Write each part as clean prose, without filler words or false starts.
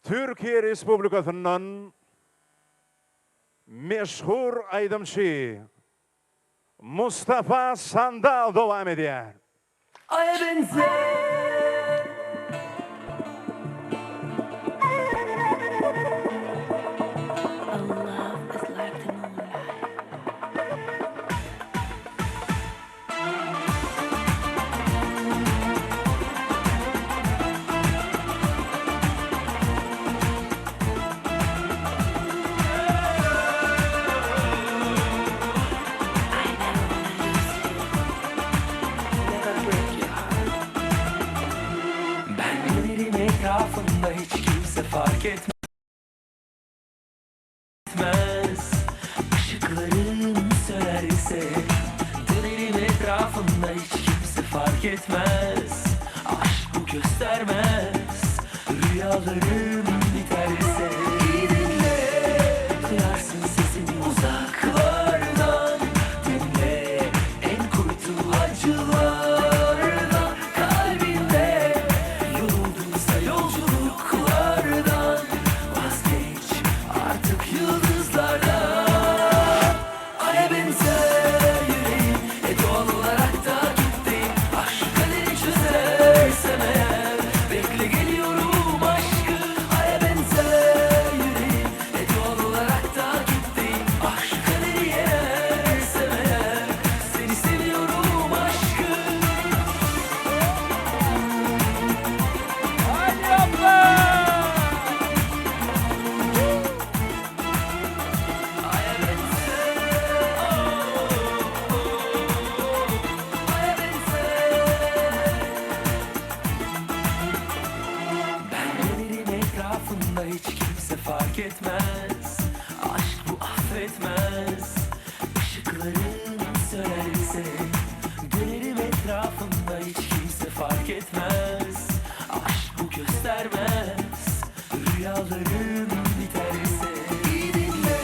Türkiye Respublikası'ndan meşhur aydımcı Mustafa Sandal devam ediyor. Aya benzer. Etrafında hiç kimse fark etmez. Işıkların sönerse dönerim etrafında hiç kimse fark etmez. Aşk bu göstermez. Rüyalarım biterse iyi dinle, duyarsın sesini uzaklardan. Dinle en kuytu acılardan. Kalbinde yorulduysa yolculuklardan vazgeç artık yıldızlardan. Aya benzer yüreğim, doğal olarak takipteyim. Ah şu kaderi çözersem eğer, bekle geliyorum aşkı. Aya benzer yüreğim, doğal olarak takipteyim. Ah şu kaderi yersem eğer, seni seviyorum aşkı. Hadi abla! Aya benzer, aya benzer. Ben dönerim etrafında hiç kimse fark etmez. Aşk bu affetmez. Işıkların sönerse dönerim etrafında hiç kimse fark etmez. Aşk bu göstermez. Rüyalarım biterse iyi dinle,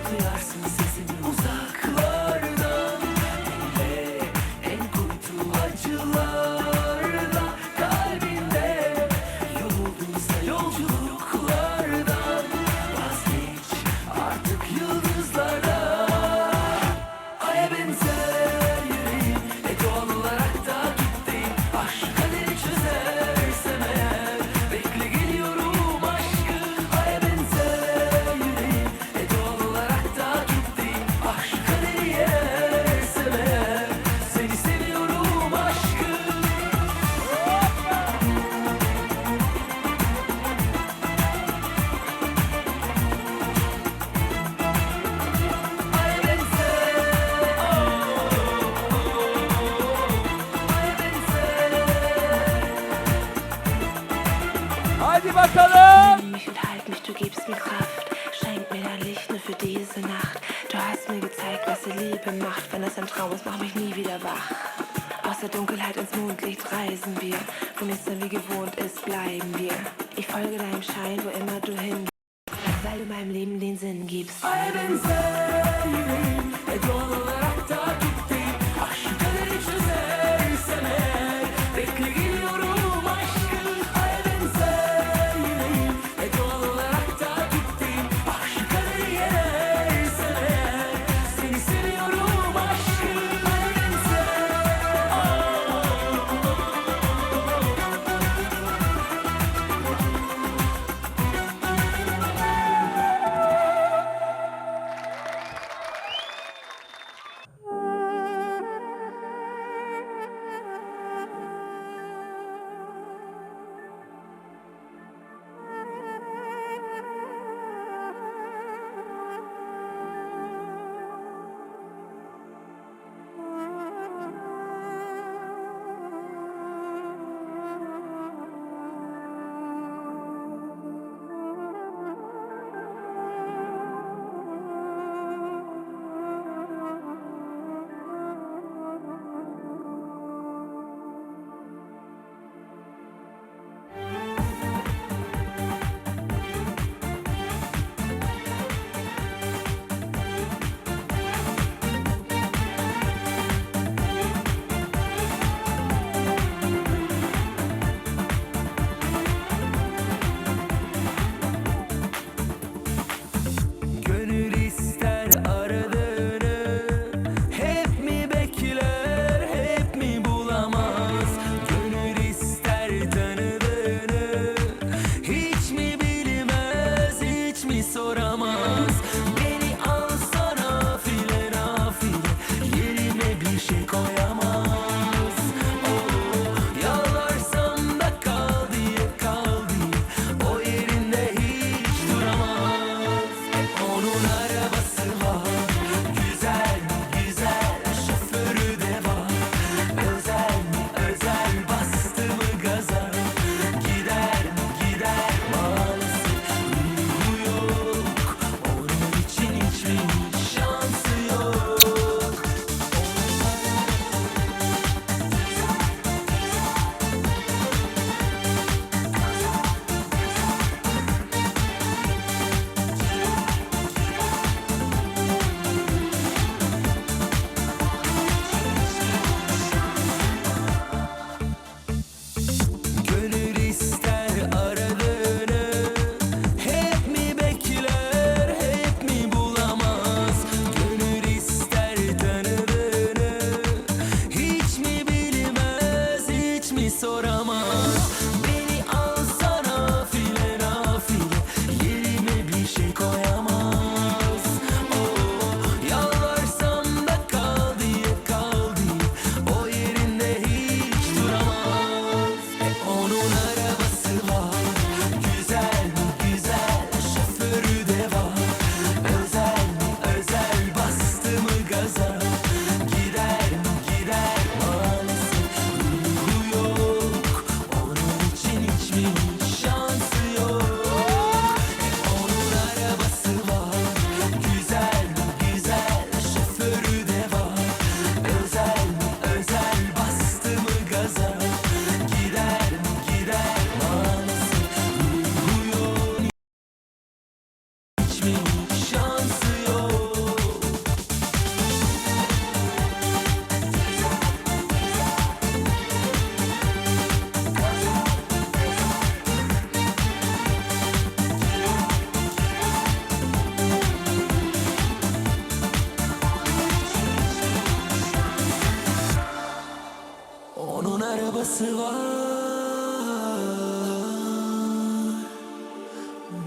duyarsın sesini uzaklardan. Dinle en kuytu acılardan. Kalbinde yorulduysa yolculuklardan vazgeç artık yıldızlardan. Aya benzer yüreğim, doğal olarak takipteyim. Ah şu kaderi çözersem eğer, bekle geliyorum aşkı. Aya benzer yüreğim, doğal olarak takipteyim. Ah şu kaderi yersem eğer, seni seviyorum aşkı. Aya benzer, aya benzer. Hadi bakalım! Nimm mich und halt mich, du gibst mir Kraft. Schenk mir dein Licht nur für diese Nacht. Du hast mir gezeigt, was die Liebe macht. Wenn es ein Traum ist, mach mich nie wieder wach. Aus der Dunkelheit ins Mondlicht reisen wir. Wo nichts mehr wie gewohnt ist, bleiben wir. Ich folge deinem Schein, wo immer du hingehst. Weil du meinem Leben den Sinn gibst. Aya benzer yüreğim, doğal olarak takipteyim. Ah şu kaderi çözersem eğer, bekle geliyorum aşkı. Aya benzer yüreğim, doğal olarak takipteyim. Ah şu kaderi yersem eğer, seni seviyorum aşkı. Aya benzer,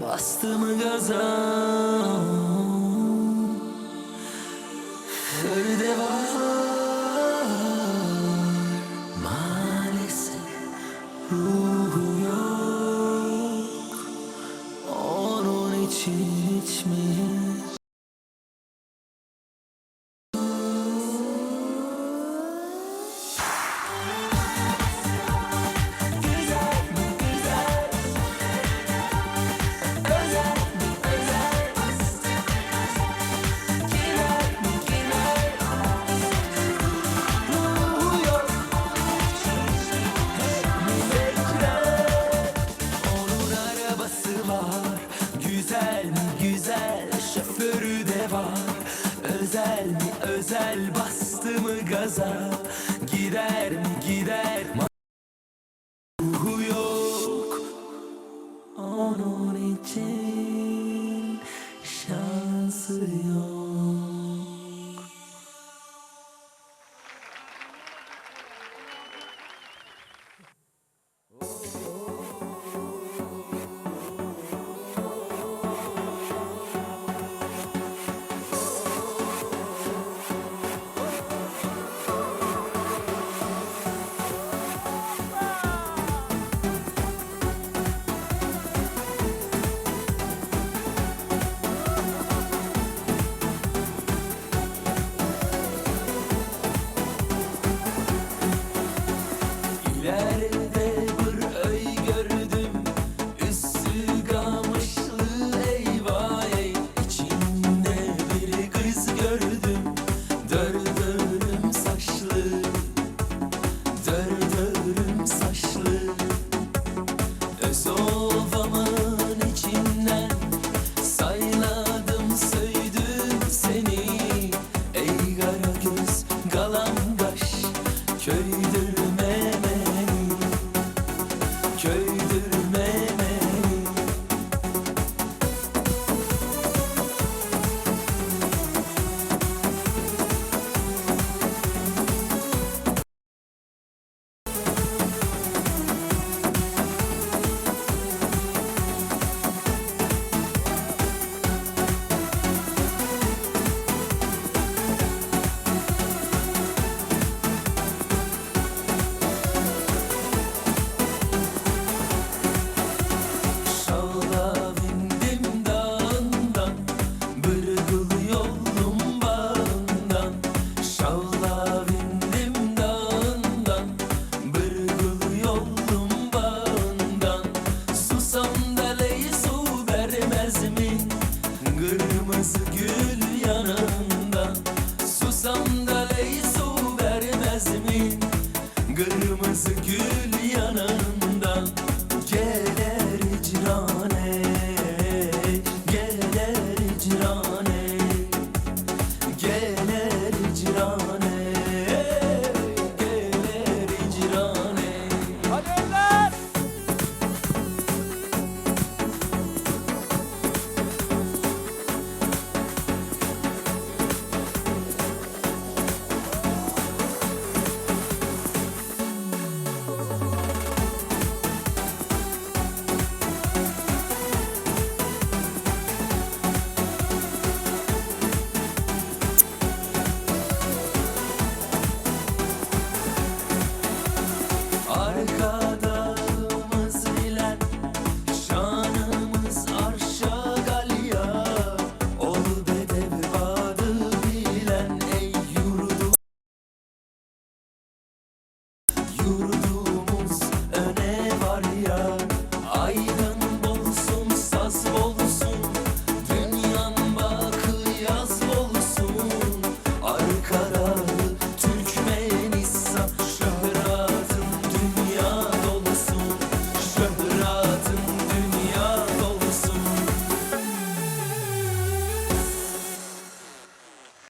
bastı mı gaza? Feride var maalesef, ruhu yok. Onun için hiç mi? Onun arabası var, güzel mi güzel, şoförü de var. Özel mi özel, bastı mı gaza? Gider mi gider, ruhu yok. Onun için şansı yok. İleride bir öy gördüm, üstü gamışlı eyvah ey. İçinde bir kız gördüm, dördörüm saçlı, dördörüm saçlı. Öz ovamın içinden sayladım, söydüm seni. Ey kara göz galangaş, köydürme beni, köydürme beni. Şavla bindim dağından, bırgıl yolum bağından. Şavla bindim dağından, bırgıl yolum bağından. Susam da ley su vermez mi, kırmızı gül yanından. Susam da ley su vermez mi, kırmızı gül yanından. Gelir icrane